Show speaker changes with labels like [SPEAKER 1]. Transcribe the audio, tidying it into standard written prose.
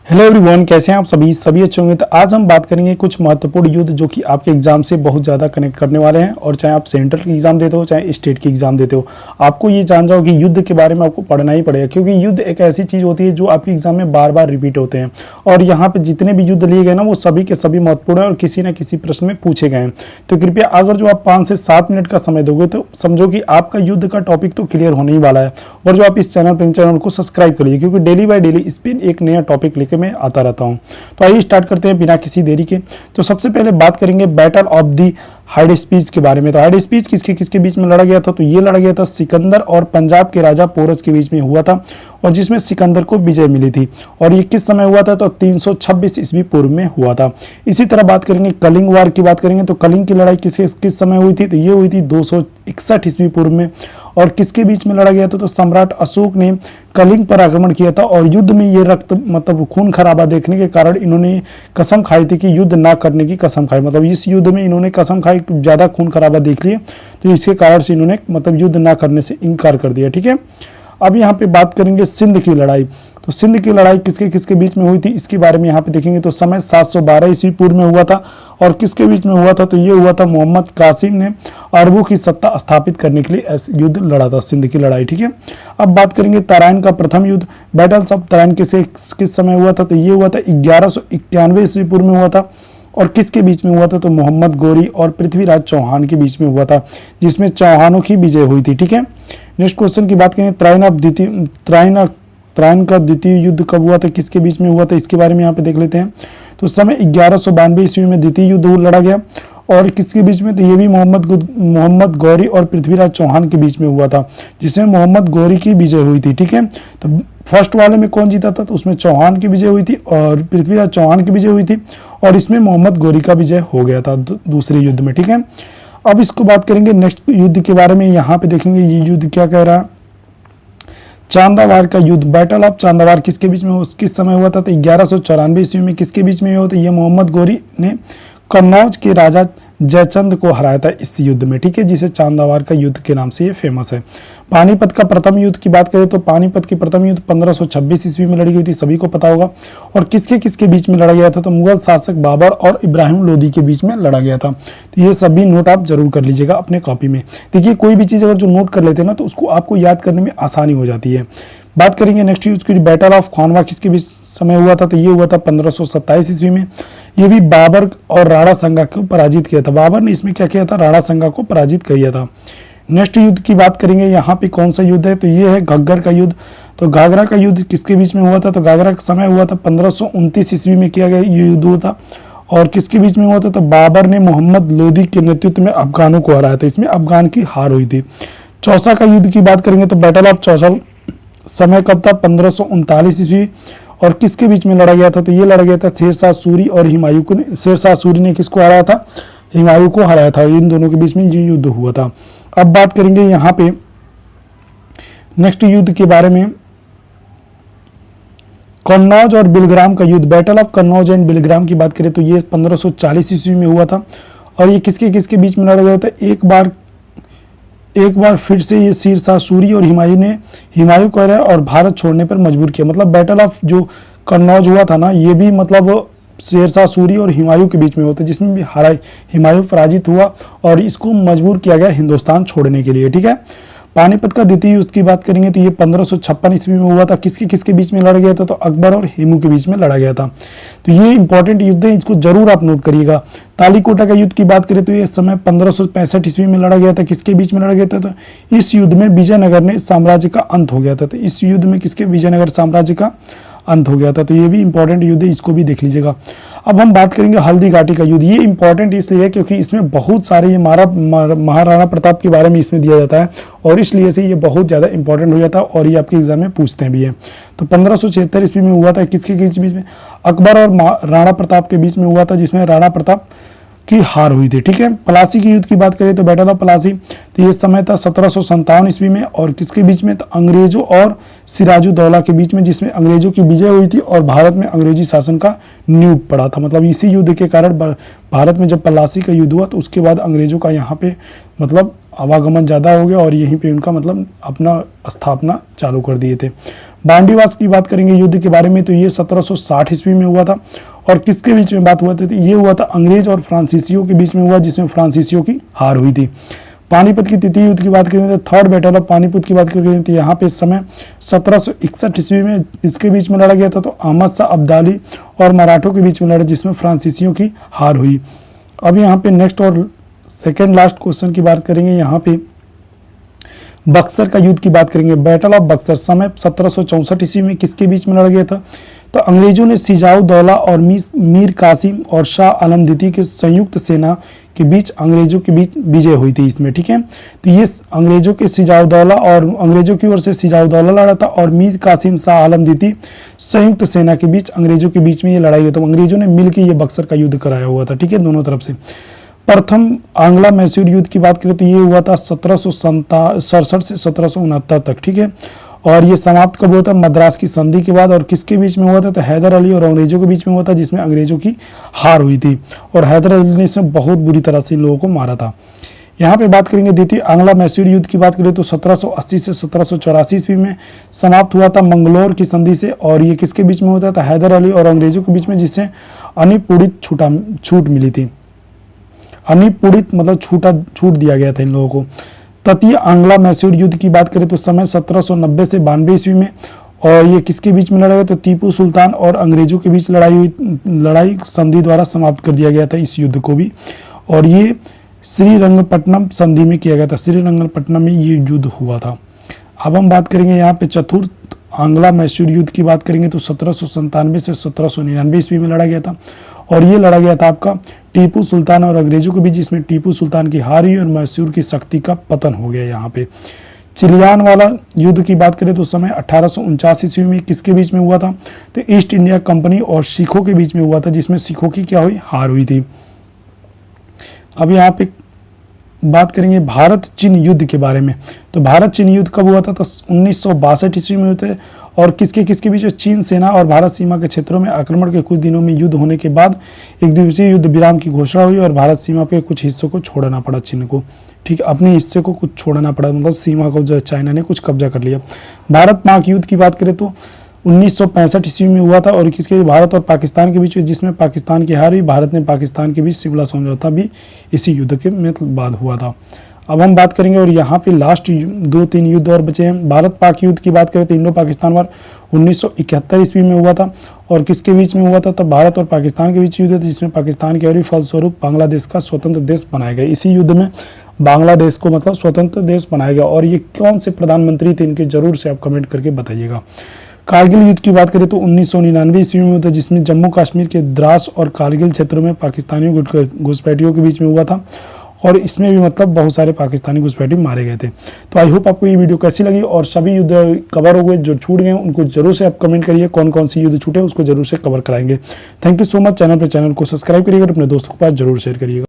[SPEAKER 1] Hello everyone, कैसे हैं आप सभी अच्छे होंगे। तो आज हम बात करेंगे कुछ महत्वपूर्ण युद्ध जो कि आपके एग्जाम से बहुत ज़्यादा कनेक्ट करने वाले हैं। और चाहे आप सेंट्रल की एग्जाम देते हो चाहे स्टेट की एग्जाम देते हो, आपको ये जान जाओ कि युद्ध के बारे में आपको पढ़ना ही पड़ेगा, क्योंकि युद्ध एक ऐसी चीज़ होती है जो आपके एग्जाम में बार बार रिपीट होते हैं। और यहाँ पर जितने भी युद्ध लिए गए ना, वो सभी के सभी महत्वपूर्ण हैं और किसी न किसी प्रश्न में पूछे गए हैं। तो कृपया अगर जो आप 5 से 7 मिनट का समय दोगे तो समझो कि आपका युद्ध का टॉपिक तो क्लियर होने ही वाला है। और जो आप इस चैनल को सब्सक्राइब कर लीजिए, क्योंकि डेली बाय डेली इस पर एक नया टॉपिक लेकर मैं आता रहता हूँ। तो आइए स्टार्ट करते हैं बिना किसी देरी के। तो सबसे पहले बात करेंगे बैटल ऑफ दी हाइडेस्पीच के बारे में। तो हाइडेस्पीच किसके किसके बीच में लड़ा गया था? तो ये लड़ा गया था सिकंदर और पंजाब के राजा पोरस के बीच में हुआ था, और जिसमें सिकंदर को विजय मिली थी। और ये किस समय हुआ था? तो 326 ईस्वी पूर्व में हुआ था। इसी तरह बात करेंगे कलिंग वार की बात करेंगे। तो कलिंग की लड़ाई किस समय हुई थी? तो ये हुई थी 261 ईस्वी पूर्व में। और किसके बीच में लड़ा गया था? तो सम्राट अशोक ने कलिंग पर आक्रमण किया था, और युद्ध में ये रक्त मतलब खून खराबा देखने के कारण इन्होंने कसम खाई थी कि युद्ध ना करने की कसम खाई। मतलब इस युद्ध में इन्होंने कसम खाई, ज्यादा खून खराबा देख लिए, तो इसके कारण से इन्होंने मतलब युद्ध ना करने से इनकार कर दिया। ठीक है, अब यहाँ पे बात करेंगे सिंध की लड़ाई। तो सिंध की लड़ाई किसके किसके बीच में हुई थी, इसके बारे में यहाँ पे देखेंगे। तो समय 712 ईस्वी पूर्व में हुआ था। और किसके बीच में हुआ था? तो ये हुआ था मोहम्मद कासिम ने अरबों की सत्ता स्थापित करने के लिए युद्ध लड़ा था, सिंध की लड़ाई। ठीक है, अब बात करेंगे तराइन का प्रथम युद्ध। बैटल्स ऑफ तराइन किस समय हुआ था? तो ये हुआ था 1191 ईस्वी पूर्व में हुआ था। और किसके बीच में हुआ था? तो मोहम्मद गोरी और पृथ्वीराज चौहान के बीच में हुआ था, जिसमें चौहानों की विजय हुई थी। ठीक है, नेक्स्ट क्वेश्चन की बात करें, त्राइन का द्वितीय युद्ध कब हुआ था, किसके बीच में हुआ था, इसके बारे में यहाँ पे देख लेते हैं। तो उस समय 1192 ईस्वी में द्वितीय युद्ध लड़ा गया। और किसके बीच में? तो ये भी मोहम्मद गौरी और पृथ्वीराज चौहान के बीच में हुआ था, जिसमें मोहम्मद गौरी की विजय हुई थी। ठीक है, तो फर्स्ट वाले में कौन जीता था? तो उसमें चौहान की विजय हुई थी और पृथ्वीराज चौहान की विजय हुई थी, और इसमें मोहम्मद गौरी का विजय हो गया था दूसरे युद्ध में। ठीक है, अब इसको बात करेंगे नेक्स्ट युद्ध के बारे में। यहाँ पे देखेंगे ये युद्ध क्या कह रहा है। चांदावार का युद्ध, बैटल ऑफ चांदावार किसके बीच में किस समय हुआ था? तो 1194 ईस्वी में। किसके बीच में हुआ था? ये मोहम्मद गौरी ने कन्नौज के राजा जयचंद को हराया था इस युद्ध में। ठीक है, जिसे चांदावार का युद्ध के नाम से ये फेमस है। पानीपत का प्रथम युद्ध की बात करें तो पानीपत की प्रथम युद्ध 1526 ईस्वी में लड़ी गई थी, सभी को पता होगा। और किसके किसके बीच में लड़ा गया था? तो मुगल शासक बाबर और इब्राहिम लोदी के बीच में लड़ा गया था। तो ये सभी नोट आप जरूर कर लीजिएगा अपने कॉपी में। देखिए, कोई भी चीज़ अगर जो नोट कर लेते हैं ना, तो उसको आपको याद करने में आसानी हो जाती है। बात करेंगे नेक्स्ट युद्ध की, बैटल ऑफ खानवा किसके बीच समय हुआ था? तो ये हुआ था 1527 ईस्वी में। ये भी बाबर और राणा संगा को पराजित किया था। बाबर ने इसमें क्या किया था? राणा संगा को पराजित किया था। नेक्स्ट युद्ध की बात करेंगे, यहाँ पे कौन सा युद्ध है? तो ये है घग्गर का युद्ध। तो घाघरा का युद्ध किसके बीच में हुआ था? तो घाघरा का समय हुआ था 1529 ईस्वी में किया गया युद्ध हुआ था। और किसके बीच में हुआ था? तो बाबर ने मोहम्मद लोदी के नेतृत्व में अफगानों को हराया था, इसमें अफगान की हार हुई थी। चौसा का युद्ध की बात करेंगे तो बैटल ऑफ चौसा समय कब था? 1539 ईस्वी। और किसके बीच में लड़ा गया था? तो ये लड़ा गया था शेरशाह सूरी और हुमायूं को। शेरशाह सूरी ने किसको हराया था? हुमायूं को हराया था। इन दोनों के बीच में ये युद्ध हुआ था। अब बात करेंगे यहाँ पे नेक्स्ट युद्ध के बारे में, कन्नौज और बिलग्राम का युद्ध। Battle of Kannauj and Bilgram की बात करें तो ये 1540 ईस्वी में हुआ था। और ये किसके किसके बीच में लड़ा गया था? एक बार फिर से ये शेरशाह सूरी और हुमायूं को हराया और भारत छोड़ने पर मजबूर किया। मतलब बैटल ऑफ जो कन्नौज हुआ था ना, ये भी मतलब शेरशाह सूरी और हुमायूं के बीच में होता है, जिसमें भी हुमायूं पराजित हुआ और इसको मजबूर किया गया हिंदुस्तान छोड़ने के लिए। ठीक है, पानीपत का द्वितीय युद्ध की बात करेंगे तो ये 1556 ईस्वी में हुआ था। किसके किसके बीच में लड़ा गया था? तो अकबर और हेमू के बीच में लड़ा गया था। तो ये इंपॉर्टेंट युद्ध है, इसको जरूर आप नोट करिएगा। तालीकोटा का युद्ध की बात करें तो ये समय 1565 ईस्वी में लड़ा गया था। किसके बीच में लड़ा गया था? तो इस युद्ध में विजयनगर ने साम्राज्य का अंत हो गया था। तो इस युद्ध में किसके? विजयनगर साम्राज्य का अंत हो गया था। तो ये भी इंपॉर्टेंट युद्ध है, इसको भी देख लीजिएगा। अब हम बात करेंगे हल्दी घाटी का युद्ध। ये इंपॉर्टेंट इसलिए है क्योंकि इसमें बहुत सारे ये महाराणा प्रताप के बारे में इसमें दिया जाता है, और इसलिए से ये बहुत ज़्यादा इंपॉर्टेंट हो जाता है और ये आपके एग्जाम में पूछते भी हैं। तो 1576 ईस्वी में हुआ था। किसके बीच में? अकबर और राणा प्रताप के बीच में हुआ था, जिसमें राणा प्रताप की हार हुई थी। ठीक है, प्लासी के युद्ध की बात करें तो बैटल ऑफ प्लासी, तो ये समय था 1757 ईस्वी में। और किसके बीच में? तो अंग्रेजों और सिराजुद्दौला के बीच में, जिसमें अंग्रेजों की विजय हुई थी और भारत में अंग्रेजी शासन का नींव पड़ा था। मतलब इसी युद्ध के कारण भारत में जब प्लासी का युद्ध हुआ तो उसके बाद अंग्रेजों का यहाँ पे मतलब आवागमन ज़्यादा हो गया और यहीं पे उनका मतलब अपना स्थापना चालू कर दिए थे। बांडीवास की बात करेंगे युद्ध के बारे में तो ये 1760 ईस्वी में हुआ था। और किसके बीच में बात हुआ था, ये हुआ था अंग्रेज और फ्रांसीसियों के बीच में हुआ, जिसमें फ्रांसीसियों की हार हुई थी। पानीपत की तृतीय युद्ध की बात करेंगे तो थर्ड बैटल ऑफ पानीपत की बात करेंगे तो यहाँ पे इस समय 1761 ईस्वी में इसके बीच में लड़ा गया था, तो अहमद शाह अब्दाली और मराठों के बीच में लड़ा, जिसमें फ्रांसीसियों की हार हुई। अब यहाँ पे नेक्स्ट और सेकेंड लास्ट क्वेश्चन की बात करेंगे, यहाँ पे बक्सर का युद्ध की बात करेंगे। बैटल ऑफ बक्सर समय 1764 ईस्वी में किसके बीच में लड़ा गया था, तो अंग्रेजों ने सिजाउद्दौला और मीर कासिम और शाह आलम द्वितीय के संयुक्त सेना के बीच अंग्रेजों के बीच विजय हुई थी इसमें, ठीक है। तो ये अंग्रेजों के सिजाउद्दौला और अंग्रेजों की ओर से सिजाउद्दौला लड़ा था और मीर कासिम शाह आलम द्वितीय संयुक्त सेना के बीच अंग्रेजों के बीच में ये लड़ाई हुई। तो अंग्रेजों ने मिलकर ये बक्सर का युद्ध कराया हुआ था, ठीक है, दोनों तरफ से। प्रथम आंग्ला मैसूर युद्ध की बात करें तो ये हुआ था 1767 से 1769 तक, ठीक है। और ये समाप्त कब हुआ था, मद्रास की संधि के बाद। और किसके बीच में हुआ था, तो हैदर अली और अंग्रेजों के बीच में हुआ था, जिसमें अंग्रेजों की हार हुई थी और हैदर अली ने इसमें बहुत बुरी तरह से लोगों को मारा था। यहाँ पे बात करेंगे द्वितीय आंग्ला मैसूर युद्ध की बात करें तो 1780 से 1784 ईस्वी में समाप्त हुआ था मंगलोर की संधि से। और ये किसके बीच में होता था, हैदर अली और अंग्रेजों के बीच में, जिससे अनिपूड़ित छूट मिली थी। अनिपूड़ित मतलब छूट दिया गया था इन लोगों को। तृतीय आंग्ला मैसूर युद्ध की बात करें तो समय 1790 से 92 ईस्वी में, और ये किसके बीच में लड़ा गया, तो टीपू सुल्तान और अंग्रेजों के बीच लड़ाई संधि द्वारा समाप्त कर दिया गया था इस युद्ध को भी। और ये श्रीरंगपट्टनम संधि में किया गया था, श्रीरंगपट्टनम में ये युद्ध हुआ था। अब हम बात करेंगे यहाँ पे चतुर्थ आंग्ला मैसूर युद्ध की बात करेंगे तो 1797 से 1799 ईस्वी में लड़ा गया था। और ये लड़ा गया था आपका टीपू सुल्तान और अंग्रेजों के बीच, जिसमें टीपू सुल्तान की हार हुई और मैसूर की शक्ति का पतन हो गया। यहाँ पे चिलियान वाला युद्ध की बात करें तो समय 1849 ईस्वी में किसके बीच में हुआ था, तो ईस्ट इंडिया कंपनी और सिखों के बीच में हुआ था, जिसमें सिखों की क्या हुई, हार हुई थी। अब यहाँ पे बात करेंगे भारत चीन युद्ध के बारे में। तो भारत चीन युद्ध कब हुआ था, तो 1962 ईस्वी में हुए थे। और किसके बीच, चीन सेना और भारत सीमा के क्षेत्रों में आक्रमण के कुछ दिनों में युद्ध होने के बाद एक दिवसीय युद्ध विराम की घोषणा हुई और भारत सीमा पे कुछ हिस्सों को छोड़ना पड़ा चीन को, ठीक है, अपने हिस्से को कुछ छोड़ना पड़ा, मतलब सीमा को जो चाइना ने कुछ कब्जा कर लिया। भारत पाक युद्ध की बात करें तो 1965 ईस्वी में हुआ था और किसके, भारत और पाकिस्तान के बीच, जिसमें पाकिस्तान की हार हुई। भारत ने पाकिस्तान के बीच सिमला समझौता भी इसी युद्ध के बाद हुआ था। अब हम बात करेंगे और यहाँ पे लास्ट 2-3 युद्ध और बचे हैं। भारत पाक युद्ध की बात करें तो इंडो पाकिस्तान वार 1971 ईस्वी में हुआ था और किसके बीच में हुआ था, तो भारत और पाकिस्तान के बीच युद्ध था, जिसमें पाकिस्तान की हार हुई, फलस्वरूप बांग्लादेश का स्वतंत्र देश बनाया गया। इसी युद्ध में बांग्लादेश को मतलब स्वतंत्र देश बनाया गया। और ये कौन से प्रधानमंत्री थे, इनके जरूर से आप कमेंट करके बताइएगा। कारगिल युद्ध की बात करें तो 1999 ईस्वी में हुआ था, जिसमें जम्मू कश्मीर के द्रास और कारगिल क्षेत्रों में पाकिस्तानी घुसपैठियों के बीच में हुआ था और इसमें भी मतलब बहुत सारे पाकिस्तानी घुसपैठी मारे गए थे। तो आई होप आपको ये वीडियो कैसी लगी और सभी युद्ध कवर हो गए, जो छूट गए उनको जरूर से आप कमेंट करिए, कौन कौन सी युद्ध छूटे उसको जरूर से कवर कराएंगे। Thank you so much. Channel को सब्सक्राइब करिएगा और अपने दोस्तों के पास जरूर शेयर करिएगा।